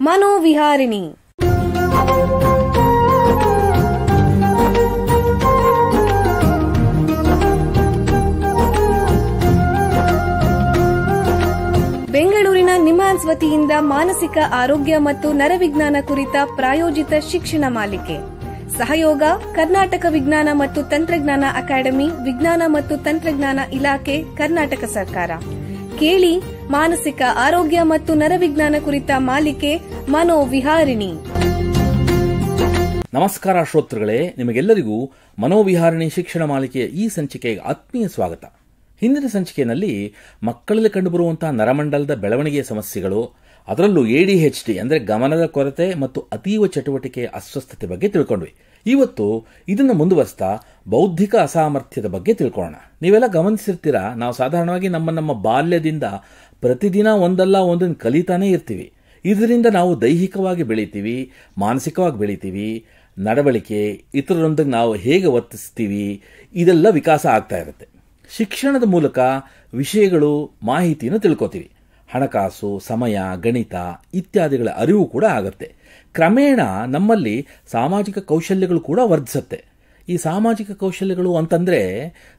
ಮನೋವಿಹಾರಿಣಿ. ಬೆಂಗಳೂರಿನ ನಿಮ್ಹಾನ್ಸ್ ವತಿಯಿಂದ ಮಾನಸಿಕ ಆರೋಗ್ಯ ಮತ್ತು ನರವಿಜ್ಞಾನ ಕುರಿತ ಪ್ರಾಯೋಜಿತ ಶಿಕ್ಷಣ ಮಾಲಿಕೆ. ಸಹಯೋಗ ಕರ್ನಾಟಕ ವಿಜ್ಞಾನ ಮತ್ತು ತಂತ್ರಜ್ಞಾನ ಅಕಾಡೆಮಿ, ವಿಜ್ಞಾನ ಮತ್ತು ತಂತ್ರಜ್ಞಾನ ಇಲಾಖೆ, ಕರ್ನಾಟಕ ಸರ್ಕಾರ. ಕೇಳಿ ಮಾನಸಿಕ ಆರೋಗ್ಯ ಮತ್ತು ನರವಿಜ್ಞಾನ ಕುರಿತ ಮಾಲಿಕೆ ಮನೋವಿಹಾರಿಣಿ. ನಮಸ್ಕಾರ ಶ್ರೋತೃಗಳೇ, ನಿಮಗೆಲ್ಲರಿಗೂ ಮನೋವಿಹಾರಿಣಿ ಶಿಕ್ಷಣ ಮಾಲಿಕೆಯ ಈ ಸಂಚಿಕೆಗೆ ಆತ್ಮೀಯ ಸ್ವಾಗತ. ಹಿಂದಿನ ಸಂಚಿಕೆಯಲ್ಲಿ ಮಕ್ಕಳಲ್ಲಿ ಕಂಡುಬರುವಂತಹ ನರಮಂಡಲದ ಬೆಳವಣಿಗೆಯ ಸಮಸ್ಯೆಗಳು, ಅದರಲ್ಲೂ ADHD ಅಂದರೆ ಗಮನದ ಕೊರತೆ ಮತ್ತು ಅತೀವ ಚಟುವಟಿಕೆಯ ಅಸ್ವಸ್ಥತೆ ಬಗ್ಗೆ ತಿಳ್ಕೊಂಡ್ವಿ. ಇವತ್ತು ಇದನ್ನು ಮುಂದುವರಿಸ್ತಾ ಬೌದ್ಧಿಕ ಅಸಾಮರ್ಥ್ಯದ ಬಗ್ಗೆ ತಿಳ್ಕೊಳ್ಳೋಣ. ನೀವೆಲ್ಲ ಗಮನಿಸಿರ್ತೀರಾ, ನಾವು ಸಾಧಾರಣವಾಗಿ ನಮ್ಮ ಬಾಲ್ಯದಿಂದ ಪ್ರತಿದಿನ ಒಂದಲ್ಲ ಒಂದನ್ನು ಕಲಿತಾನೇ ಇರ್ತೀವಿ. ಇದರಿಂದ ನಾವು ದೈಹಿಕವಾಗಿ ಬೆಳಿತೀವಿ, ಮಾನಸಿಕವಾಗಿ ಬೆಳಿತೀವಿ, ನಡವಳಿಕೆ, ಇತರರೊಂದಿಗೆ ನಾವು ಹೇಗೆ ವರ್ತಿಸ್ತೀವಿ, ಇದೆಲ್ಲ ವಿಕಾಸ ಆಗ್ತಾ ಇರುತ್ತೆ. ಶಿಕ್ಷಣದ ಮೂಲಕ ವಿಷಯಗಳು, ಮಾಹಿತಿಯನ್ನು ತಿಳ್ಕೊತೀವಿ. ಹಣಕಾಸು, ಸಮಯ, ಗಣಿತ ಇತ್ಯಾದಿಗಳ ಅರಿವು ಕೂಡ ಆಗುತ್ತೆ. ಕ್ರಮೇಣ ನಮ್ಮಲ್ಲಿ ಸಾಮಾಜಿಕ ಕೌಶಲ್ಯಗಳು ಕೂಡ ವರ್ಧಿಸುತ್ತೆ. ಈ ಸಾಮಾಜಿಕ ಕೌಶಲ್ಯಗಳು ಅಂತಂದರೆ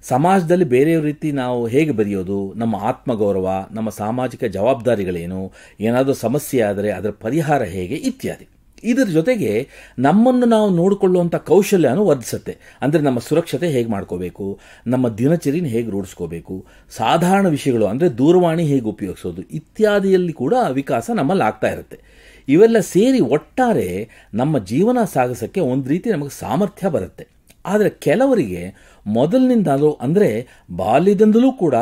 ಸಮಾಜದಲ್ಲಿ ಬೇರೆಯವ್ರ ರೀತಿ ನಾವು ಹೇಗೆ ಬರೆಯೋದು, ನಮ್ಮ ಆತ್ಮಗೌರವ, ನಮ್ಮ ಸಾಮಾಜಿಕ ಜವಾಬ್ದಾರಿಗಳೇನು, ಏನಾದರೂ ಸಮಸ್ಯೆ ಆದರೆ ಅದರ ಪರಿಹಾರ ಹೇಗೆ ಇತ್ಯಾದಿ. ಇದರ ಜೊತೆಗೆ ನಮ್ಮನ್ನು ನಾವು ನೋಡಿಕೊಳ್ಳುವಂಥ ಕೌಶಲ್ಯನೂ ವರ್ಧಿಸುತ್ತೆ. ಅಂದರೆ ನಮ್ಮ ಸುರಕ್ಷತೆ ಹೇಗೆ ಮಾಡ್ಕೋಬೇಕು, ನಮ್ಮ ದಿನಚರಿನ ಹೇಗೆ ರೂಢಿಸ್ಕೋಬೇಕು, ಸಾಧಾರಣ ವಿಷಯಗಳು ಅಂದರೆ ದೂರವಾಣಿ ಹೇಗೆ ಉಪಯೋಗಿಸೋದು ಇತ್ಯಾದಿಯಲ್ಲಿ ಕೂಡ ವಿಕಾಸ ನಮ್ಮಲ್ಲಿ ಆಗ್ತಾ ಇರುತ್ತೆ. ಇವೆಲ್ಲ ಸೇರಿ ಒಟ್ಟಾರೆ ನಮ್ಮ ಜೀವನ ಸಾಗಿಸೋಕ್ಕೆ ಒಂದು ರೀತಿ ನಮಗೆ ಸಾಮರ್ಥ್ಯ ಬರುತ್ತೆ. ಆದರೆ ಕೆಲವರಿಗೆ ಮೊದಲಿನಿಂದಲೂ ಅಂದರೆ ಬಾಲ್ಯದಿಂದಲೂ ಕೂಡ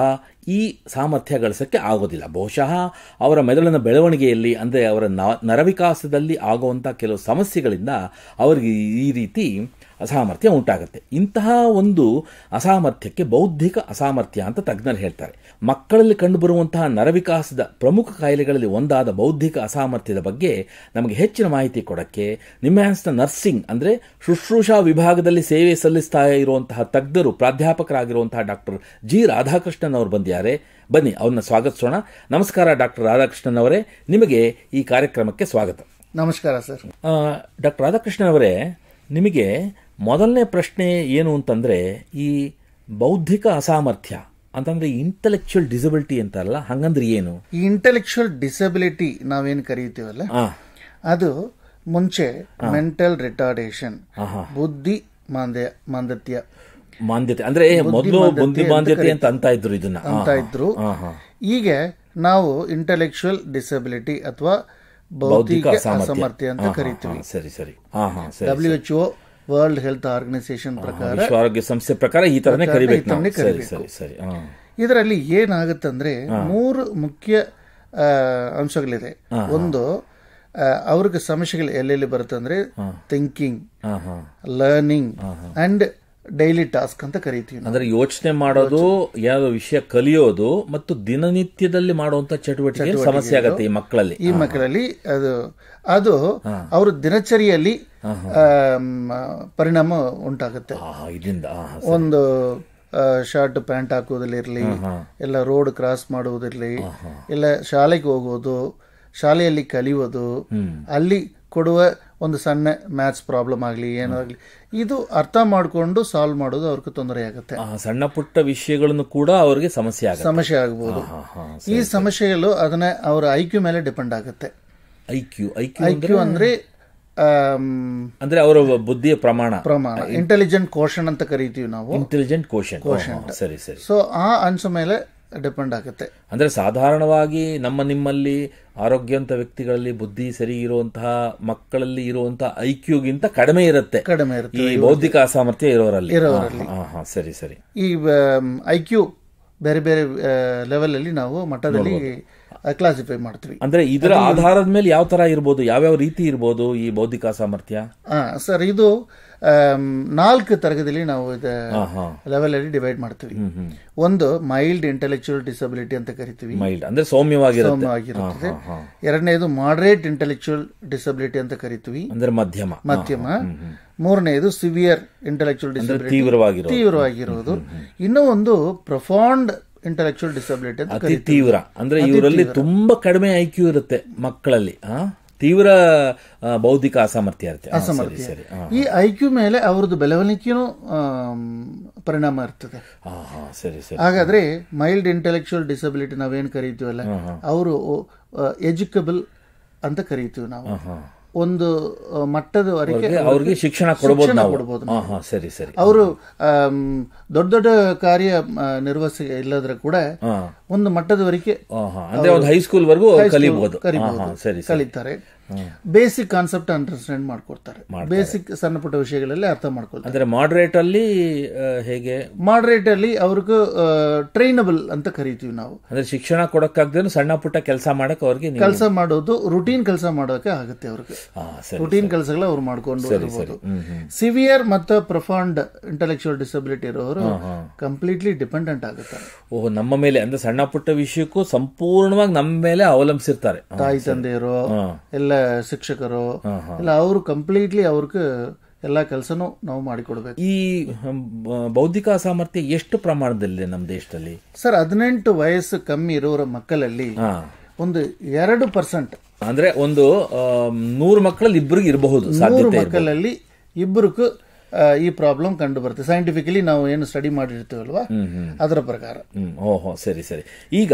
ಈ ಸಾಮರ್ಥ್ಯ ಗಳಿಸೋಕ್ಕೆ ಆಗೋದಿಲ್ಲ. ಬಹುಶಃ ಅವರ ಮೆದುಳಿನ ಬೆಳವಣಿಗೆಯಲ್ಲಿ ಅಂದರೆ ಅವರ ನರವಿಕಾಸದಲ್ಲಿ ಆಗುವಂಥ ಕೆಲವು ಸಮಸ್ಯೆಗಳಿಂದ ಅವರಿಗೆ ಈ ರೀತಿ ಅಸಾಮರ್ಥ್ಯ ಉಂಟಾಗುತ್ತೆ. ಇಂತಹ ಒಂದು ಅಸಾಮರ್ಥ್ಯಕ್ಕೆ ಬೌದ್ಧಿಕ ಅಸಾಮರ್ಥ್ಯ ಅಂತ ತಜ್ಞರು ಹೇಳ್ತಾರೆ. ಮಕ್ಕಳಲ್ಲಿ ಕಂಡುಬರುವಂತಹ ನರವಿಕಾಸದ ಪ್ರಮುಖ ಕಾಯಿಲೆಗಳಲ್ಲಿ ಒಂದಾದ ಬೌದ್ಧಿಕ ಅಸಾಮರ್ಥ್ಯದ ಬಗ್ಗೆ ನಮಗೆ ಹೆಚ್ಚಿನ ಮಾಹಿತಿ ಕೊಡೋಕ್ಕೆ ನಿಮ್ಹಾನ್ಸ್ನ ನರ್ಸಿಂಗ್ ಅಂದರೆ ಶುಶ್ರೂಷಾ ವಿಭಾಗದಲ್ಲಿ ಸೇವೆ ಸಲ್ಲಿಸ್ತಾ ಇರುವಂತಹ ತಜ್ಞರು, ಪ್ರಾಧ್ಯಾಪಕರಾಗಿರುವಂತಹ ಡಾಕ್ಟರ್ ಜಿ ರಾಧಾಕೃಷ್ಣನ್ ಅವರು ಬಂದಿದ್ದಾರೆ. ಬನ್ನಿ ಅವ್ರನ್ನ ಸ್ವಾಗತಿಸೋಣ. ನಮಸ್ಕಾರ ಡಾಕ್ಟರ್ ರಾಧಾಕೃಷ್ಣನ್ ಅವರೇ, ನಿಮಗೆ ಈ ಕಾರ್ಯಕ್ರಮಕ್ಕೆ ಸ್ವಾಗತ. ನಮಸ್ಕಾರ ಸರ್. ಡಾಕ್ಟರ್ ರಾಧಾಕೃಷ್ಣನ್ ಅವರೇ, ನಿಮಗೆ ಮೊದಲನೇ ಪ್ರಶ್ನೆ ಏನು ಅಂತಂದರೆ, ಈ ಬೌದ್ಧಿಕ ಅಸಾಮರ್ಥ್ಯ ಅಂತಂದರೆ ಇಂಟೆಲೆಕ್ಚುಯಲ್ ಡಿಸಬಿಲಿಟಿ ಅಂತಾರಲ್ಲ, ಹಂಗಂದ್ರೆ ಏನು? ಈ ಇಂಟೆಲೆಕ್ಚುಯಲ್ ಡಿಸಬಿಲಿಟಿ ನಾವೇನು ಕರೀತೀವಲ್ಲ, ಅದು ಮುಂಚೆ ಮೆಂಟಲ್ ರಿಟಾರ್ಡೇಷನ್, ಬುದ್ಧಿ ಮಾಂದ್ಯತೆ ಅಂದ್ರೆ ಮೊದಲು ಬುದ್ಧಿ ಮಾಂದ್ಯತೆ ಅಂತ ಇದ್ರು, ಇದನ್ನ ಅಂತ ಇದ್ರು. ಈಗ ನಾವು ಇಂಟೆಲೆಕ್ಚುಯಲ್ ಡಿಸಬಿಲಿಟಿ ಅಥವಾ ಬೌದ್ಧಿಕ ಅಸಾಮರ್ಥ್ಯ ಅಂತ ಕರಿತೀವಿ. ಸರಿ ಸರಿ. WHO ವರ್ಲ್ಡ್ ಹೆಲ್ತ್ ಆರ್ಗನೈಸೇಷನ್ ಪ್ರಕಾರ, ವಿಶ್ವ ಆರೋಗ್ಯ ಸಂಸ್ಥೆ ಪ್ರಕಾರ ಈ ತರನೇ ಕರಿಬೇಕು. ಇದರಲ್ಲಿ ಏನಾಗುತ್ತಂದ್ರೆ 3 ಮುಖ್ಯ ಅಂಶಗಳಿದೆ. ಒಂದು, ಅವ್ರಿಗೆ ಸಮಸ್ಯೆಗಳು ಎಲ್ಲೆಲ್ಲಿ ಬರುತ್ತಂದ್ರೆ thinking, learning and daily task ಅಂತ ಕರಿತೀವಿ. ಅಂದ್ರೆ ಯೋಚನೆ ಮಾಡೋದು, ಯಾವ ವಿಷಯ ಕಲಿಯೋದು ಮತ್ತು ದಿನನಿತ್ಯದಲ್ಲಿ ಮಾಡುವಂತ ಚಟುವಟಿಕೆ ಸಮಸ್ಯೆ ಆಗುತ್ತೆ ಈ ಮಕ್ಕಳಲ್ಲಿ. ಅದು ಅವ್ರ ದಿನಚರಿಯಲ್ಲಿ ಪರಿಣಾಮ ಉಂಟಾಗುತ್ತೆ. ಒಂದು ಶರ್ಟ್ ಪ್ಯಾಂಟ್ ಹಾಕೋದಿರಲಿ, ಎಲ್ಲ ರೋಡ್ ಕ್ರಾಸ್ ಮಾಡುವುದಿರಲಿ, ಇಲ್ಲ ಶಾಲೆಗೆ ಹೋಗೋದು, ಶಾಲೆಯಲ್ಲಿ ಕಲಿಯೋದು, ಅಲ್ಲಿ ಕೊಡುವ ಒಂದು ಸಣ್ಣ ಮ್ಯಾಥ್ಸ್ ಪ್ರಾಬ್ಲಮ್ ಆಗಲಿ, ಏನಾಗಲಿ, ಇದು ಅರ್ಥ ಮಾಡಿಕೊಂಡು ಸಾಲ್ವ್ ಮಾಡೋದು ಅವ್ರಿಗೆ ತೊಂದರೆ ಆಗುತ್ತೆ. ಸಣ್ಣ ಪುಟ್ಟ ವಿಷಯಗಳನ್ನು ಕೂಡ ಅವರಿಗೆ ಸಮಸ್ಯೆ ಆಗಬಹುದು. ಈ ಸಮಸ್ಯೆಗಳು ಅದನ್ನ ಅವರ IQ ಮೇಲೆ ಡಿಪೆಂಡ್ ಆಗುತ್ತೆ. IQ ಅಂದ್ರೆ ಅವರ ಬುದ್ಧಿಯ ಪ್ರಮಾಣ, ಇಂಟೆಲಿಜೆಂಟ್ ಕೋಶನ್ ಅಂತ ಕರಿತೀವಿ ನಾವು. Intelligent question. ಸರಿ ಸರಿ. ಸೊ ಆ ಅಂಶ ಮೇಲೆ ಡಿಪೆಂಡ್ ಆಗುತ್ತೆ. ಅಂದ್ರೆ ಸಾಧಾರಣವಾಗಿ ನಿಮ್ಮಲ್ಲಿ ಆರೋಗ್ಯವಂತ ವ್ಯಕ್ತಿಗಳಲ್ಲಿ ಬುದ್ಧಿ ಸರಿ ಇರುವಂತಹ ಮಕ್ಕಳಲ್ಲಿ ಇರುವಂತಹ IQಗಿಂತ ಕಡಿಮೆ ಇರುತ್ತೆ ಈ ಬೌದ್ಧಿಕ ಅಸಾಮರ್ಥ್ಯ ಇರೋರಲ್ಲಿ. ಸರಿ ಸರಿ. ಈ IQ ಬೇರೆ ಬೇರೆ ಲೆವೆಲ್ ಅಲ್ಲಿ ನಾವು ಮಟ್ಟದಲ್ಲಿ ಕ್ಲಾಸಿಫೈ ಮಾಡ್ತೀವಿ. ಅಂದ್ರೆ ಇದರ ಆಧಾರದ ಮೇಲೆ ಯಾವ ತರ ಇರ್ಬೋದು, ಯಾವ್ಯಾವ ರೀತಿ ಇರ್ಬೋದು ಈ ಬೌದ್ಧಿಕ ಅಸಾಮರ್ಥ್ಯ? ಸರ್, ಇದು 4 ತರಗತಿಯಲ್ಲಿ ನಾವು ಲೆವೆಲ್ ಅಲ್ಲಿ ಡಿವೈಡ್ ಮಾಡ್ತೀವಿ. ಒಂದು ಮೈಲ್ಡ್ ಇಂಟೆಲೆಕ್ಚುಯಲ್ ಡಿಸಬಿಲಿಟಿ ಅಂತ ಕರಿತೀವಿ, ಮೈಲ್ಡ್ ಅಂದ್ರೆ ಸೌಮ್ಯವಾಗಿರುತ್ತೆ. ಎರಡನೇದು ಮಾಡರೇಟ್ ಇಂಟೆಲೆಕ್ಚುಯಲ್ ಡಿಸಬಿಲಿಟಿ ಅಂತ ಕರಿತೀವಿ, ಅಂದ್ರೆ ಮಧ್ಯಮ. ಮೂರನೇದು ಸಿವಿಯರ್ ಇಂಟೆಲೆಕ್ಚುಯಲ್ ಡಿಸಬಿಲಿಟಿ, ತೀವ್ರವಾಗಿರೋದು. ಇನ್ನೂ ಒಂದು ಪ್ರೊಫೌಂಡ್ ಇಂಟೆಲೆಕ್ಚುಯಲ್ ಡಿಸಬಿಲಿಟಿ ಅಂತ ಅತಿ ತೀವ್ರ, ಅಂದ್ರೆ ಇವರಲ್ಲಿ ತುಂಬಾ ಕಡಿಮೆ IQ ಇರುತ್ತೆ ಮಕ್ಕಳಲ್ಲಿ. ತೀವ್ರ ಬೌದ್ಧಿಕ ಅಸಾಮರ್ಥ್ಯ ಇರುತ್ತೆ. ಸರಿ. ಈ ಐಕ್ಯೂ ಮೇಲೆ ಅವರದ್ದು ಬೆಳವಣಿಗೆಯೂ ಪರಿಣಾಮ ಇರ್ತದೆ. ಸರಿ ಸರಿ. ಹಾಗಾದ್ರೆ ಮೈಲ್ಡ್ ಇಂಟೆಲೆಕ್ಚುಯಲ್ ಡಿಸಬಿಲಿಟಿ ನಾವೇನು ಕರೀತೀವಲ್ಲ, ಅವರು ಎಜುಕಬಲ್ ಅಂತ ಕರೀತೀವಿ ನಾವು. ಒಂದು ಮಟ್ಟದವರೆಗೆ ಅವ್ರಿಗೆ ಶಿಕ್ಷಣ ಕೊಡಬಹುದು. ಸರಿ ಸರಿ. ಅವರು ದೊಡ್ಡ ದೊಡ್ಡ ಕಾರ್ಯ ನಿರ್ವಹಿಸ ಇಲ್ಲದ್ರೆ ಕೂಡ ಒಂದು ಮಟ್ಟದವರೆಗೆ ಅಂದ್ರೆ ಒಂದು ಹೈಸ್ಕೂಲ್ ವರೆಗೂ ಕಲಿತಾರೆ. ಬೇಸಿಕ್ ಕಾನ್ಸೆಪ್ಟ್ ಅಂಡರ್ಸ್ಟ್ಯಾಂಡ್ ಮಾಡ್ಕೊಡ್ತಾರೆ. ಬೇಸಿಕ್ ಸಣ್ಣ ಪುಟ್ಟ ವಿಷಯಗಳಲ್ಲಿ ಅರ್ಥ ಮಾಡ್ಕೊಳ್ತಾರೆ. ಅಂದ್ರೆ ಮಾಡರೇಟ್ ಅಲ್ಲಿ ಹೇಗೆ? ಮಾಡರೇಟ್ ಅಲ್ಲಿ ಅವ್ರಿಗೂ ಟ್ರೈನಬಲ್ ಅಂತ ಕರಿತೀವಿ ನಾವು. ಅಂದ್ರೆ ಶಿಕ್ಷಣ ಕೊಡಕ್ಕಾಗ್ದೇನು ಸಣ್ಣ ಪುಟ್ಟ ಕೆಲಸ ಮಾಡಕ್ ಅವ್ರಿಗೆ ಕೆಲಸ ಮಾಡೋದು, ರುಟೀನ್ ಕೆಲಸ ಮಾಡೋಕೆ ಆಗುತ್ತೆ ಅವ್ರಿಗೆ. ರುಟೀನ್ ಕೆಲಸಗಳು ಅವ್ರು ಮಾಡ್ಕೊಂಡು ಇರ್ಬೋದು. ಸಿವಿಯರ್ ಮತ್ತು ಪ್ರೊಫೌಂಡ್ ಇಂಟೆಲೆಕ್ಚುಯಲ್ ಡಿಸಬಿಲಿಟಿ ಇರೋರು ಕಂಪ್ಲೀಟ್ಲಿ ಡಿಪೆಂಡೆಂಟ್ ಆಗುತ್ತಾರೆ. ನಮ್ಮ ಮೇಲೆ, ಅಂದ್ರೆ ಸಣ್ಣ ಪುಟ್ಟ ವಿಷಯಕ್ಕೂ ಸಂಪೂರ್ಣವಾಗಿ ನಮ್ಮ ಮೇಲೆ ಅವಲಂಬಿಸಿರ್ತಾರೆ. ತಾಯಿ ತಂದೆಯರು, ಎಲ್ಲ ಶಿಕ್ಷಕರು, ಎಲ್ಲ ಅವರು ಕಂಪ್ಲೀಟ್ಲಿ ಅವ್ರಿಗೆ ಎಲ್ಲಾ ಕೆಲಸನೂ ನಾವು ಮಾಡಿಕೊಡ್ಬೇಕು. ಈ ಬೌದ್ಧಿಕ ಅಸಾಮರ್ಥ್ಯ ಎಷ್ಟು ಪ್ರಮಾಣದಲ್ಲಿ ನಮ್ಮ ದೇಶದಲ್ಲಿ? ಸರ್, 18 ವಯಸ್ಸು ಕಮ್ಮಿ ಇರೋರ ಮಕ್ಕಳಲ್ಲಿ ಒಂದು 2%, ಅಂದ್ರೆ ಒಂದು 100 ಮಕ್ಕಳಲ್ಲಿ ಇಬ್ಬರಿಗೆ ಇರಬಹುದು. 100 ಮಕ್ಕಳಲ್ಲಿ ಇಬ್ಬರಿಗೂ ಈ ಪ್ರಾಬ್ಲಮ್ ಕಂಡು ಬರುತ್ತೆ. ಸೈಂಟಿಫಿಕಲಿ ನಾವು ಏನು ಸ್ಟಡಿ ಮಾಡಿರ್ತೀವಲ್ವಾ, ಅದರ ಪ್ರಕಾರ. ಓಹೋ, ಸರಿ ಸರಿ. ಈಗ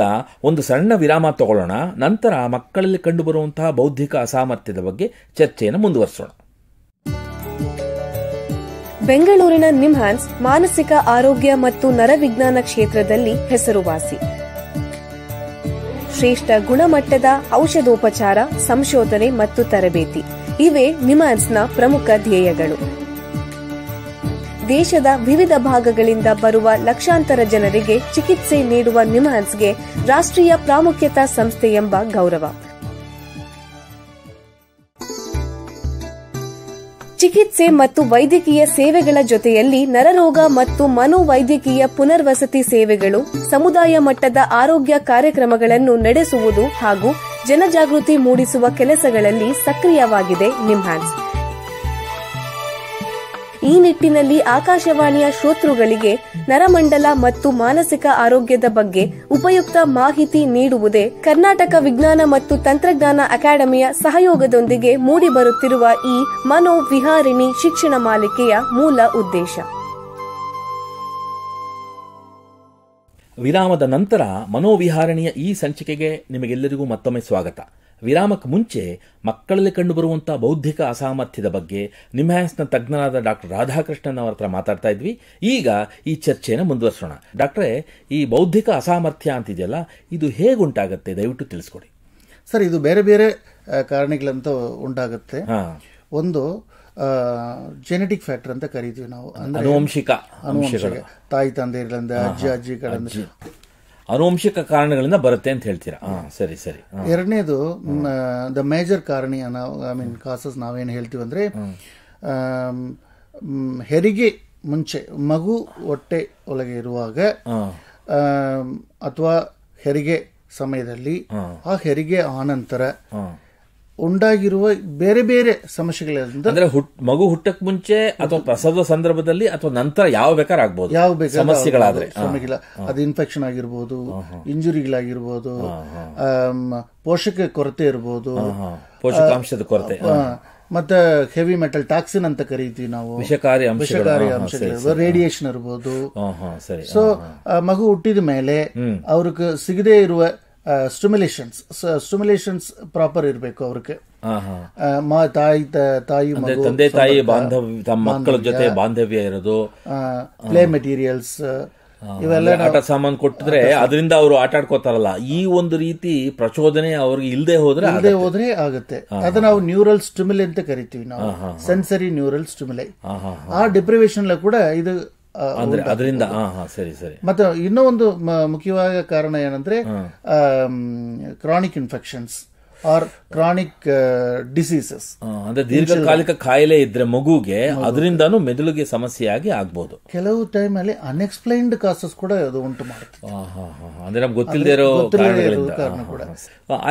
ಒಂದು ಸಣ್ಣ ವಿರಾಮ ತಗೊಳ್ಳೋಣ. ನಂತರ ಮಕ್ಕಳಲ್ಲಿ ಕಂಡುಬರುವಂತಹ ಬೌದ್ಧಿಕ ಅಸಾಮರ್ಥ್ಯದ ಬಗ್ಗೆ ಚರ್ಚೆಯನ್ನು ಮುಂದುವರಿಸೋಣ. ಬೆಂಗಳೂರಿನ ನಿಮ್ಹಾನ್ಸ್ ಮಾನಸಿಕ ಆರೋಗ್ಯ ಮತ್ತು ನರವಿಜ್ಞಾನ ಕ್ಷೇತ್ರದಲ್ಲಿ ಹೆಸರುವಾಸಿ. ಶ್ರೇಷ್ಠ ಗುಣಮಟ್ಟದ ಔಷಧೋಪಚಾರ, ಸಂಶೋಧನೆ ಮತ್ತು ತರಬೇತಿ ಇವೇ ನಿಮ್ಹಾನ್ಸ್ನ ಪ್ರಮುಖ ಧ್ಯೇಯಗಳು. ದೇಶದ ವಿವಿಧ ಭಾಗಗಳಿಂದ ಬರುವ ಲಕ್ಷಾಂತರ ಜನರಿಗೆ ಚಿಕಿತ್ಸೆ ನೀಡುವ ನಿಮ್ಹಾನ್ಸ್ಗೆ ರಾಷ್ಟ್ರೀಯ ಪ್ರಾಮುಖ್ಯತಾ ಸಂಸ್ಥೆ ಎಂಬ ಗೌರವ. ಚಿಕಿತ್ಸೆ ಮತ್ತು ವೈದ್ಯಕೀಯ ಸೇವೆಗಳ ಜೊತೆಯಲ್ಲಿ ನರರೋಗ ಮತ್ತು ಮನೋವೈದ್ಯಕೀಯ ಪುನರ್ವಸತಿ ಸೇವೆಗಳು, ಸಮುದಾಯ ಮಟ್ಟದ ಆರೋಗ್ಯ ಕಾರ್ಯಕ್ರಮಗಳನ್ನು ನಡೆಸುವುದು ಹಾಗೂ ಜನಜಾಗೃತಿ ಮೂಡಿಸುವ ಕೆಲಸಗಳಲ್ಲಿ ಸಕ್ರಿಯವಾಗಿದೆ ನಿಮ್ಹಾನ್ಸ್. ಈ ನಿಟ್ಟಿನಲ್ಲಿ ಆಕಾಶವಾಣಿಯ ಶ್ರೋತೃಗಳಿಗೆ ನರಮಂಡಲ ಮತ್ತು ಮಾನಸಿಕ ಆರೋಗ್ಯದ ಬಗ್ಗೆ ಉಪಯುಕ್ತ ಮಾಹಿತಿ ನೀಡುವುದೇ ಕರ್ನಾಟಕ ವಿಜ್ಞಾನ ಮತ್ತು ತಂತ್ರಜ್ಞಾನ ಅಕಾಡೆಮಿಯ ಸಹಯೋಗದೊಂದಿಗೆ ಮೂಡಿಬರುತ್ತಿರುವ ಈ ಮನೋವಿಹಾರಿಣಿ ಶಿಕ್ಷಣ ಮಾಲಿಕೆಯ ಮೂಲ ಉದ್ದೇಶ. ವಿರಾಮದ ನಂತರ ಮನೋವಿಹಾರಣಿಯ ಈ ಸಂಚಿಕೆಗೆ ನಿಮಗೆಲ್ಲರಿಗೂ ಮತ್ತೊಮ್ಮೆ ಸ್ವಾಗತ. ವಿರಾಮಕ್ಕೆ ಮುಂಚೆ ಮಕ್ಕಳಲ್ಲಿ ಕಂಡುಬರುವಂತಹ ಬೌದ್ಧಿಕ ಅಸಾಮರ್ಥ್ಯದ ಬಗ್ಗೆ ನಿಮ್ಹಾನ್ಸ್ನ ತಜ್ಞರಾದ ಡಾಕ್ಟರ್ ರಾಧಾಕೃಷ್ಣನ್ ಅವರ ಹತ್ರ ಮಾತಾಡ್ತಾ ಇದ್ವಿ. ಈಗ ಈ ಚರ್ಚೆಯನ್ನು ಮುಂದುವರಿಸೋಣ. ಡಾಕ್ಟ್ರೇ, ಈ ಬೌದ್ಧಿಕ ಅಸಾಮರ್ಥ್ಯ ಅಂತಿದೆಯಲ್ಲ, ಇದು ಹೇಗುಂಟಾಗುತ್ತೆ? ದಯವಿಟ್ಟು ತಿಳಿಸ್ಕೊಡಿ. ಸರ್, ಇದು ಬೇರೆ ಬೇರೆ ಕಾರಣಗಳಂತ ಉಂಟಾಗುತ್ತೆ. ಒಂದು ಜೆನೆಟಿಕ್ ಫ್ಯಾಕ್ಟರ್ ಅಂತ ಕರಿತೀವಿ ನಾವು, ಅನುವಂಶಿಕ ತಾಯಿ ತಂದೆಗಳಿಂದ, ಅಜ್ಜಿ ಕಡೆಯಿಂದ ಅನುವಂಶಿಕ ಕಾರಣಗಳಿಂದ ಬರುತ್ತೆ ಅಂತ ಹೇಳ್ತೀರಾ? ಸರಿ ಸರಿ. ಎರಡನೇದು ದ ಮೇಜರ್ ಕಾರಣ ಕಾಸಸ್ ನಾವೇನು ಹೇಳ್ತೀವಿ ಅಂದ್ರೆ, ಹೆರಿಗೆ ಮುಂಚೆ ಮಗು ಹೊಟ್ಟೆ ಒಳಗೆ ಇರುವಾಗ ಅಥವಾ ಹೆರಿಗೆ ಸಮಯದಲ್ಲಿ, ಆ ಹೆರಿಗೆ ಆನಂತರ ಉಂಟಾಗಿರುವ ಬೇರೆ ಬೇರೆ ಸಮಸ್ಯೆಗಳಿಂದ, ಅಂದ್ರೆ ಮಗು ಹುಟ್ಟಕ್ ಮುಂಚೆ ಅಥವಾ ಪ್ರಸವದ ಸಂದರ್ಭದಲ್ಲಿ ಅಥವಾ ನಂತರ ಯಾವ ಬೇಕಾದ್ರೆ ಆಗ್ಬಹುದು, ಯಾವ ಬೇಕಾದ್ರೆ ಸಮಸ್ಯೆಗಳಾದ್ರೆ, ಅದು ಇನ್ಫೆಕ್ಷನ್ ಆಗಿರ್ಬೋದು, ಇಂಜುರಿಗಳಾಗಿರ್ಬೋದು, ಪೋಷಕ ಕೊರತೆ ಇರ್ಬೋದು, ಪೋಷಕಾಂಶದ ಕೊರತೆ, ಮತ್ತೆ ಹೆವಿ ಮೆಟಲ್ ಟಾಕ್ಸಿನ್ ಅಂತ ಕರೀತೀವಿ ನಾವು, ವಿಷಕಾರಿ ಅಂಶಗಳು, ರೇಡಿಯೇಷನ್ ಇರ್ಬೋದು. ಸೊ ಮಗು ಹುಟ್ಟಿದ ಮೇಲೆ ಅವ್ರಿಗೆ ಸಿಗದೇ ಇರುವ ಸ್ಟಿಮ್ಯುಲೇಷನ್ಸ್ ಪ್ರಾಪರ್ ಇರಬೇಕು ಅವ್ರಿಗೆ. ತಂದೆ ತಾಯಿ ಬಾಂಧವ್ಯ, ಮಕ್ಕಳ ಜೊತೆ ಬಾಂಧವ್ಯ ಇರೋದು, ಪ್ಲೇ ಮೆಟೀರಿಯಲ್ಸ್, ಇವೆಲ್ಲ ಆಟ ಸಾಮಾನು ಕೊಟ್ಟಿದ್ರೆ ಅದರಿಂದ ಅವರು ಆಟ ಆಡ್ಕೋತಾರಲ್ಲ, ಈ ಒಂದು ರೀತಿ ಪ್ರಚೋದನೆ ಅವ್ರಿಗೆ ಇಲ್ಲದೆ ಹೋದ್ರೆ ಆಗುತ್ತೆ. ಅದನ್ನ ನಾವು ನ್ಯೂರಲ್ ಸ್ಟಿಮ್ಯುಲೆ ಅಂತ ಕರಿತೀವಿ ನಾವು, ಸೆನ್ಸರಿ ನ್ಯೂರಲ್ ಸ್ಟಿಮ್ಯುಲೆ. ಆ ಡಿಪ್ರಿವೇಶನ್ ಕೂಡ ಇದು ಅದರಿಂದ. ಸರಿ ಸರಿ. ಮತ್ತೆ ಇನ್ನೂ ಒಂದು ಮುಖ್ಯವಾದ ಕಾರಣ ಏನಂದ್ರೆ chronic infections or chronic diseases. ಅಂದ್ರೆ ದೀರ್ಘಕಾಲಿಕ ಕಾಯಿಲೆ ಇದ್ರೆ ಮಗುಗೆ ಅದರಿಂದಾನು ಮೆದುಳಿಗೆ ಸಮಸ್ಯೆಯಾಗಿ ಆಗ್ಬಹುದು. ಕೆಲವು ಟೈಮ್ ಅಲ್ಲಿ ಅನ್ಎಕ್ಸ್ಪ್ಲೈನ್ಡ್ ಕಾಸಸ್ ಕೂಡ ಅದು ಉಂಟು ಮಾಡುತ್ತೆ. ಅಂದ್ರೆ ನಮ್ಗೆ ಗೊತ್ತಿಲ್ಲದೆ ಇರೋ ಕಾರಣ ಕೂಡ.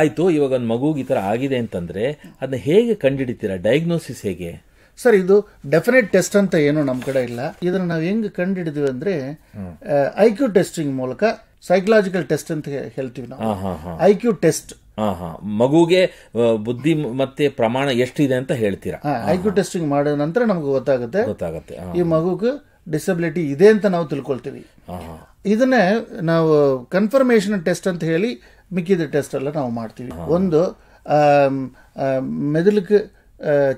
ಆಯ್ತು, ಇವಾಗ ಒಂದು ಮಗುಗೆ ಈ ತರ ಆಗಿದೆ ಅಂತಂದ್ರೆ ಅದನ್ನ ಹೇಗೆ ಕಂಡುಹಿಡಿತೀರಾ? ಡಯಾಗ್ನೋಸಿಸ್ ಹೇಗೆ? ಸರ್, ಇದು ಡೆಫಿನೆಟ್ ಟೆಸ್ಟ್ ಅಂತ ಏನು ನಮ್ಮ ಕಡೆ ಇಲ್ಲ. ಇದನ್ನ ನಾವು ಹೆಂಗ್ ಕಂಡುಹಿಡಿದ್ವಿ ಅಂದ್ರೆ, ಐಕ್ಯೂ ಟೆಸ್ಟಿಂಗ್ ಮೂಲಕ, ಸೈಕಲಾಜಿಕಲ್ ಟೆಸ್ಟ್ ಅಂತ ಹೇಳ್ತೀವಿ ನಾವು. ಐಕ್ಯೂ ಟೆಸ್ಟ್ ಮಗುಗೆ ಬುದ್ಧಿ ಮತ್ತೆ ಪ್ರಮಾಣ ಎಷ್ಟಿದೆ ಅಂತ ಹೇಳ್ತೀರಾ? IQ ಟೆಸ್ಟಿಂಗ್ ಮಾಡಿದ ನಂತರ ನಮ್ಗೆ ಗೊತ್ತಾಗುತ್ತೆ ಈ ಮಗುಗೆ ಡಿಸಬಿಲಿಟಿ ಇದೆ ಅಂತ ನಾವು ತಿಳ್ಕೊಳ್ತೀವಿ. ಇದನ್ನೇ ನಾವು ಕನ್ಫರ್ಮೇಶನ್ ಟೆಸ್ಟ್ ಅಂತ ಹೇಳಿ ಮಿಕ್ಕಿದ ಟೆಸ್ಟ್ ಎಲ್ಲ ನಾವು ಮಾಡ್ತೀವಿ. ಒಂದು ಮೆದುಳಿಗೆ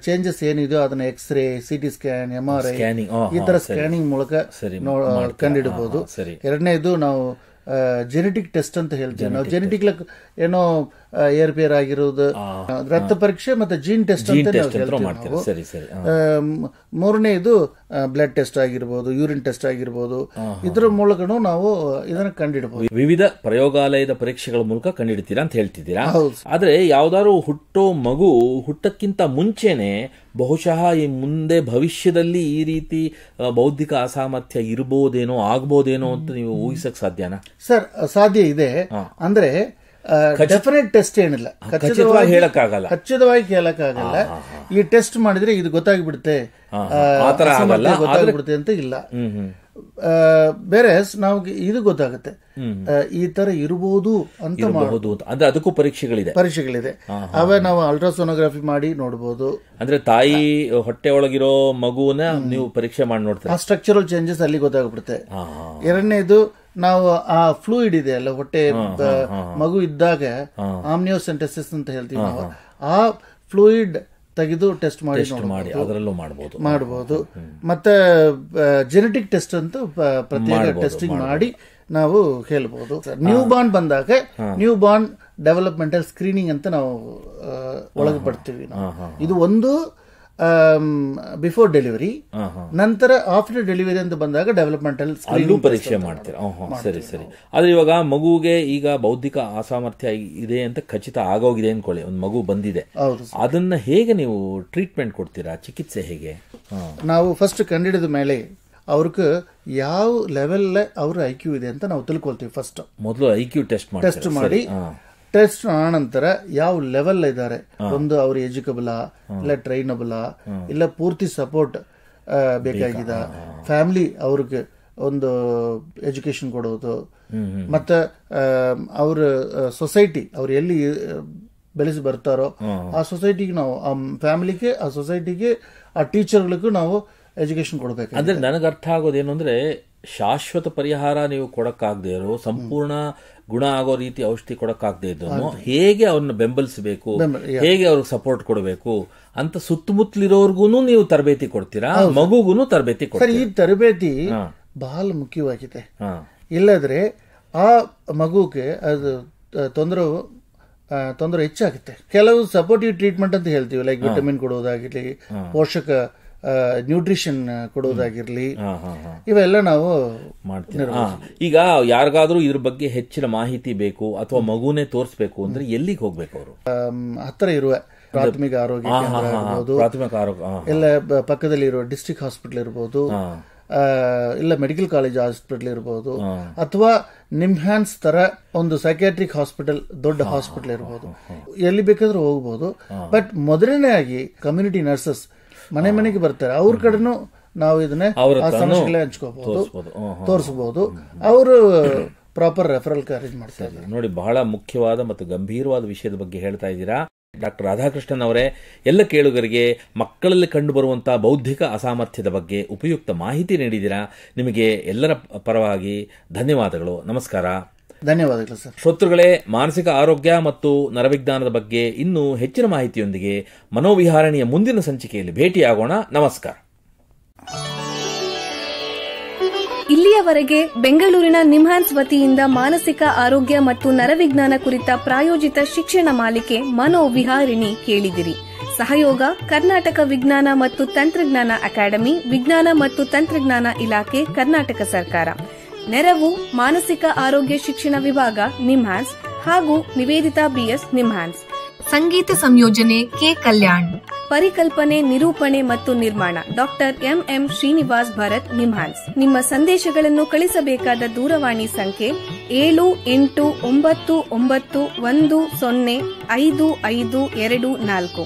ಚೇಂಜಸ್ ಏನಿದೆಯೋ ಅದನ್ನ ಎಕ್ಸ್ರೇ, CT ಸ್ಕ್ಯಾನ್, MRI ಈ ತರ ಸ್ಕ್ಯಾನಿಂಗ್ ಮೂಲಕ ಕಂಡುಹಿಡಬಹುದು. ಎರಡನೇದು ನಾವು ಜೆನೆಟಿಕ್ ಟೆಸ್ಟ್ ಅಂತ ಹೇಳ್ತೀವಿ. ನಾವು ಜೆನೆಟಿಕ್ ಏನೋ ಏರ್ಪೇರ್ ಆಗಿರೋದು, ರಕ್ತ ಪರೀಕ್ಷೆ ಮತ್ತೆ ಜೀನ್ ಟೆಸ್ಟ್ ಅಂತ ಹೇಳ್ತೀವಿ. ಮೂರನೇದು ಬ್ಲಡ್ ಟೆಸ್ಟ್ ಆಗಿರ್ಬೋದು, ಯೂರಿನ್ ಟೆಸ್ಟ್ ಆಗಿರ್ಬೋದು. ಇದರ ಮೂಲಕನೂ ನಾವು ಇದನ್ನ ಕಂಡುಹಿಡಬಹುದು. ವಿವಿಧ ಪ್ರಯೋಗಾಲಯದ ಪರೀಕ್ಷೆಗಳ ಮೂಲಕ ಕಂಡುಹಿಡ್ತೀರಾ ಅಂತ ಹೇಳ್ತಿದ್ದೀರಾ. ಆದ್ರೆ ಯಾವ್ದಾದ್ರು ಹುಟ್ಟೋ ಮಗು ಹುಟ್ಟಕ್ಕಿಂತ ಮುಂಚೆನೆ ಬಹುಶಃ ಈ ಮುಂದೆ ಭವಿಷ್ಯದಲ್ಲಿ ಈ ರೀತಿ ಬೌದ್ಧಿಕ ಅಸಾಮರ್ಥ್ಯ ಇರಬಹುದೇನೋ ಆಗ್ಬೋದೇನೋ ಅಂತ ನೀವು ಊಹಿಸಕ್ ಸಾಧ್ಯನಾ? ಸರ್, ಸಾಧ್ಯ ಇದೆ. ಅಂದ್ರೆ ಡೆಫಿನೆಟ್ ಟೆಸ್ಟ್ ಏನಿಲ್ಲ, ಖಚಿತವಾಗಿ ಹೇಳಕ್ಕಾಗಲ್ಲ. ಈ ಟೆಸ್ಟ್ ಮಾಡಿದ್ರೆ ಇದು ಗೊತ್ತಾಗ್ಬಿಡುತ್ತೆ ಅಂತ ಇಲ್ಲ. ಬೇರೆ ನಾವು ಇದು ಗೊತ್ತಾಗುತ್ತೆ ಈ ತರ ಇರಬಹುದು ಅಂತ ಮಾಡಬಹುದು. ಅಂದ್ರೆ ಅದಕ್ಕೂ ಪರೀಕ್ಷೆಗಳಿದೆ. ಅವೇ ನಾವು ಅಲ್ಟ್ರಾಸೋನೋಗ್ರಫಿ ಮಾಡಿ ನೋಡಬಹುದು. ಅಂದ್ರೆ ತಾಯಿ ಹೊಟ್ಟೆ ಒಳಗಿರೋ ಮಗುವನ್ನ ನೀವು ಪರೀಕ್ಷೆ ಮಾಡಿ ನೋಡ್ತೀರಾ, ಆ ಸ್ಟ್ರಕ್ಚರಲ್ ಚೇಂಜಸ್ ಅಲ್ಲಿ ಗೊತ್ತಾಗ್ಬಿಡುತ್ತೆ. ಎರಡನೇದು ನಾವು ಆ ಫ್ಲೂಯಿಡ್ ಇದೆ ಅಲ್ಲ ಹೊಟ್ಟೆ ಮಗು ಇದ್ದಾಗ ಆಮ್ನಿಯೋಸೆಂಟೆಸಿಸ್ ಅಂತ ಹೇಳ್ತೀವಿ ನಾವು, ಆ ಫ್ಲೂಯಿಡ್ ತೆಗೆದು ಟೆಸ್ಟ್ ಮಾಡಿ ಅದರಲ್ಲೂ ಮಾಡಬಹುದು. ಮತ್ತೆ ಜೆನೆಟಿಕ್ ಟೆಸ್ಟ್ ಅಂತ ಪ್ರತ್ಯೇಕ ಟೆಸ್ಟಿಂಗ್ ಮಾಡಿ ನಾವು ಹೇಳ್ಬಹುದು. ನ್ಯೂ ಬಾರ್ನ್ ಬಂದಾಗ ನ್ಯೂ ಬಾರ್ನ್ ಡೆವಲಪ್ಮೆಂಟಲ್ ಸ್ಕ್ರೀನಿಂಗ್ ಅಂತ ನಾವು ಒಳಗೆ ಪಡ್ತೀವಿ. ಇದು ಒಂದು ಬಿಫೋರ್ ಡೆಲಿವರಿ, ನಂತರ ಆಫ್ಟರ್ ಡೆಲಿವರಿ ಅಂತ ಬಂದಾಗ ಡೆವಲಪ್ಮೆಂಟಲ್ ಸ್ಕ್ರೀನಿಂಗ್ ಪರೀಕ್ಷೆ ಮಾಡ್ತೀರಾ. ಸರಿ. ಆದ್ರೆ ಇವಾಗ ಮಗುಗೆ ಈಗ ಬೌದ್ಧಿಕ ಅಸಾಮರ್ಥ್ಯ ಇದೆ ಅಂತ ಖಚಿತ ಆಗೋಗಿದೆ ಅನ್ಕೊಳ್ಳಿ, ಒಂದು ಮಗು ಬಂದಿದೆ, ಅದನ್ನ ಹೇಗೆ ನೀವು ಟ್ರೀಟ್ಮೆಂಟ್ ಕೊಡ್ತೀರಾ? ಚಿಕಿತ್ಸೆ ಹೇಗೆ? ನಾವು ಫಸ್ಟ್ ಕಂಡಿಡಿದ ಮೇಲೆ ಅವ್ರಿಗೆ ಯಾವ ಲೆವೆಲ್ ಅವ್ರ IQ ಇದೆ ಅಂತ ನಾವು ತಿಳ್ಕೊಳ್ತೀವಿ. ಫಸ್ಟ್ ಮೊದಲು IQ ಟೆಸ್ಟ್ ಮಾಡಿ ಟೆಸ್ಟ್ ಆನಂತರ ಯಾವ ಲೆವೆಲ್ ಇದ್ದಾರೆ, ಒಂದು ಅವ್ರು ಎಜುಕಬಲ್ ಇಲ್ಲ ಟ್ರೈನಬಲ್ ಇಲ್ಲ ಪೂರ್ತಿ ಸಪೋರ್ಟ್ ಬೇಕಾಗಿದ, ಫ್ಯಾಮಿಲಿ ಅವ್ರಿಗೆ ಒಂದು ಎಜುಕೇಶನ್ ಕೊಡೋದು, ಮತ್ತೆ ಅವ್ರ ಸೊಸೈಟಿ ಅವ್ರು ಎಲ್ಲಿ ಬೆಳೆಸಿ ಬರ್ತಾರೋ ಆ ಸೊಸೈಟಿಗೆ ನಾವು, ಆ ಫ್ಯಾಮಿಲಿಗೆ, ಆ ಸೊಸೈಟಿಗೆ, ಆ ಟೀಚರ್ಗಳಿಗೂ ನಾವು ಎಜುಕೇಶನ್ ಕೊಡಬೇಕು. ಅಂದ್ರೆ ನನಗೆ ಅರ್ಥ ಆಗೋದೇನು ಅಂದ್ರೆ ಶಾಶ್ವತ ಪರಿಹಾರ ನೀವು ಕೊಡಕ್ಕಾಗದೇ ಇರೋ, ಸಂಪೂರ್ಣ ಗುಣ ಆಗೋ ರೀತಿ ಔಷಧಿ ಕೊಡಕ್ಕಾಗದೇ ಇದ್ದನು ಹೇಗೆ ಅವ್ರನ್ನ ಬೆಂಬಲಿಸಬೇಕು, ಹೇಗೆ ಅವ್ರಿಗೆ ಸಪೋರ್ಟ್ ಕೊಡಬೇಕು ಅಂತ ಸುತ್ತಮುತ್ತಲಿರೋರ್ಗು ನೀವು ತರಬೇತಿ ಕೊಡ್ತೀರಾ, ಮಗುಗೂ ತರಬೇತಿ ಕೊಡ್ತೀರಾ? ಈ ತರಬೇತಿ ಬಹಳ ಮುಖ್ಯವಾಗಿದೆ. ಇಲ್ಲದ್ರೆ ಆ ಮಗುಗೆ ಅದು ತೊಂದರೆ ಹೆಚ್ಚಾಗುತ್ತೆ. ಕೆಲವು ಸಪೋರ್ಟಿವ್ ಟ್ರೀಟ್ಮೆಂಟ್ ಅಂತ ಹೇಳ್ತೀವಿ, ಲೈಕ್ ವಿಟಮಿನ್ ಕೊಡೋದಾಗಿರ್ಲಿ, ಪೋಷಕ ನ್ಯೂಟ್ರಿಷನ್ ಕೊಡೋದಾಗಿರ್ಲಿ, ಇವೆಲ್ಲ ನಾವು ಮಾಡ್ತೀವಿ. ಈಗ ಯಾರಿಗಾದ್ರೂ ಇದ್ರ ಬಗ್ಗೆ ಹೆಚ್ಚಿನ ಮಾಹಿತಿ ಬೇಕು ಅಥವಾ ಮಗುನೇ ತೋರಿಸಬೇಕು ಅಂದ್ರೆ ಎಲ್ಲಿಗೆ ಹೋಗ್ಬೇಕು? ಅವರು ಹತ್ತಿರ ಇರುವ ಪ್ರಾಥಮಿಕ ಆರೋಗ್ಯ ಕೇಂದ್ರ ಇರ್ಬೋದು, ಎಲ್ಲ ಪಕ್ಕದಲ್ಲಿ ಇರುವ ಡಿಸ್ಟ್ರಿಕ್ಟ್ ಹಾಸ್ಪಿಟಲ್ ಇರ್ಬೋದು, ಇಲ್ಲ ಮೆಡಿಕಲ್ ಕಾಲೇಜ್ ಹಾಸ್ಪಿಟಲ್ ಇರ್ಬೋದು, ಅಥವಾ ನಿಮ್ಹಾನ್ಸ್ ತರ ಒಂದು ಸೈಕ್ಯಾಟ್ರಿಕ್ ಹಾಸ್ಪಿಟಲ್, ದೊಡ್ಡ ಹಾಸ್ಪಿಟಲ್ ಇರ್ಬೋದು, ಎಲ್ಲಿ ಬೇಕಾದ್ರೂ ಹೋಗ್ಬೋದು. ಬಟ್ ಮೊದಲನೇ ಆಗಿ ಕಮ್ಯುನಿಟಿ ನರ್ಸಸ್ ಮನೆಗೆ ಬರ್ತಾರೆ, ಅವ್ರ ಕಡೆನೂ ನಾವು ಇದನ್ನೇ ಸಮಸ್ಯೆಗಳೇ ಹಂಚ್ಕೋಬಹುದು, ತೋರಿಸಬಹುದು. ಅವರು ಪ್ರಾಪರ್ ರೆಫರಲ್ ಅರೇಂಜ್ ಮಾಡ್ತಾರೆ. ನೋಡಿ, ಬಹಳ ಮುಖ್ಯವಾದ ಮತ್ತು ಗಂಭೀರವಾದ ವಿಷಯದ ಬಗ್ಗೆ ಹೇಳ್ತಾ ಇದ್ದೀರಾ ಡಾಕ್ಟರ್ ರಾಧಾಕೃಷ್ಣನ್ ಅವರೇ. ಎಲ್ಲ ಕೇಳುಗರಿಗೆ ಮಕ್ಕಳಲ್ಲಿ ಕಂಡುಬರುವಂತಹ ಬೌದ್ಧಿಕ ಅಸಾಮರ್ಥ್ಯದ ಬಗ್ಗೆ ಉಪಯುಕ್ತ ಮಾಹಿತಿ ನೀಡಿದ್ದೀರಾ. ನಿಮಗೆ ಎಲ್ಲರ ಪರವಾಗಿ ಧನ್ಯವಾದಗಳು. ನಮಸ್ಕಾರ. ಧನ್ಯವಾದಗಳು ಸರ್. ಶ್ರೋತೃಗಳೇ, ಮಾನಸಿಕ ಆರೋಗ್ಯ ಮತ್ತು ನರವಿಜ್ಞಾನದ ಬಗ್ಗೆ ಇನ್ನೂ ಹೆಚ್ಚಿನ ಮಾಹಿತಿಯೊಂದಿಗೆ ಮನೋವಿಹಾರಣಿಯ ಮುಂದಿನ ಸಂಚಿಕೆಯಲ್ಲಿ ಭೇಟಿಯಾಗೋಣ. ನಮಸ್ಕಾರ. ಇಲ್ಲಿಯವರೆಗೆ ಬೆಂಗಳೂರಿನ ನಿಮ್ಹಾನ್ಸ್ ವತಿಯಿಂದ ಮಾನಸಿಕ ಆರೋಗ್ಯ ಮತ್ತು ನರವಿಜ್ಞಾನ ಕುರಿತ ಪ್ರಾಯೋಜಿತ ಶಿಕ್ಷಣ ಮಾಲಿಕೆ ಮನೋವಿಹಾರಿಣಿ ಕೇಳಿದಿರಿ. ಸಹಯೋಗ ಕರ್ನಾಟಕ ವಿಜ್ಞಾನ ಮತ್ತು ತಂತ್ರಜ್ಞಾನ ಅಕಾಡೆಮಿ, ವಿಜ್ಞಾನ ಮತ್ತು ತಂತ್ರಜ್ಞಾನ ಇಲಾಖೆ, ಕರ್ನಾಟಕ ಸರ್ಕಾರ. ನೆರವು ಮಾನಸಿಕ ಆರೋಗ್ಯ ಶಿಕ್ಷಣ ವಿಭಾಗ, ನಿಮ್ಹಾನ್ಸ್ ಹಾಗೂ ನಿವೇದಿತಾ BS, ನಿಮ್ಹಾನ್ಸ್. ಸಂಗೀತ ಸಂಯೋಜನೆ ಕೆ ಕಲ್ಯಾಣ್. ಪರಿಕಲ್ಪನೆ, ನಿರೂಪಣೆ ಮತ್ತು ನಿರ್ಮಾಣ ಡಾಕ್ಟರ್ MM ಶ್ರೀನಿವಾಸ್ ಭರತ್, ನಿಮ್ಹಾನ್ಸ್. ನಿಮ್ಮ ಸಂದೇಶಗಳನ್ನು ಕಳಿಸಬೇಕಾದ ದೂರವಾಣಿ ಸಂಖ್ಯೆ 7891105524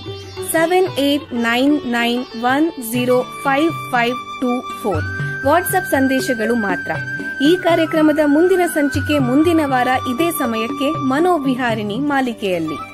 7899105524. ವಾಟ್ಸ್ಆಪ್ ಸಂದೇಶಗಳು ಮಾತ್ರ. ಈ ಕಾರ್ಯಕ್ರಮದ ಮುಂದಿನ ಸಂಚಿಕೆ ಮುಂದಿನ ವಾರ ಇದೇ ಸಮಯಕ್ಕೆ ಮನೋವಿಹಾರಿಣಿ ಮಾಲಿಕೆಯಲ್ಲಿ.